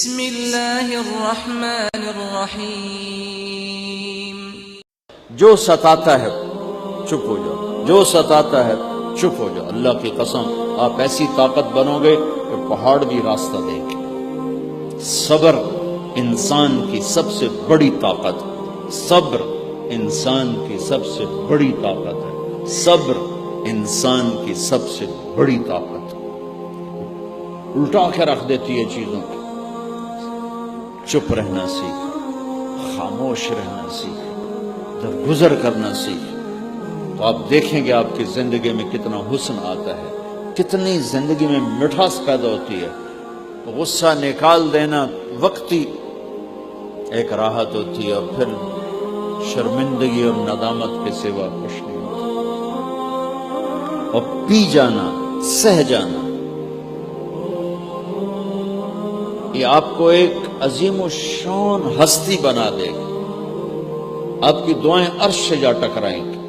بسم اللہ الرحمن الرحیم۔ جو ستاتا ہے چپ ہو جاؤ، جو ستاتا ہے چپ ہو جاؤ۔ اللہ کی قسم آپ ایسی طاقت بنو گے کہ پہاڑ بھی راستہ دیں گے۔ صبر انسان کی سب سے بڑی طاقت، صبر انسان کی سب سے بڑی طاقت ہے، صبر انسان کی سب سے بڑی طاقت ہے۔ الٹا کے رکھ دیتی ہے چیزوں کو۔ چپ رہنا سیکھ، خاموش رہنا سیکھ، درگزر کرنا سیکھ، تو آپ دیکھیں گے آپ کی زندگی میں کتنا حسن آتا ہے، کتنی زندگی میں مٹھاس پیدا ہوتی ہے۔ غصہ نکال دینا وقتی ایک راحت ہوتی ہے، اور پھر شرمندگی اور ندامت کے سوا کچھ نہیں ہوتا۔ اور پی جانا، سہ جانا، یہ آپ کو ایک عظیم الشان ہستی بنا دے گا۔ آپ کی دعائیں عرش سے جا ٹکرائیں گی۔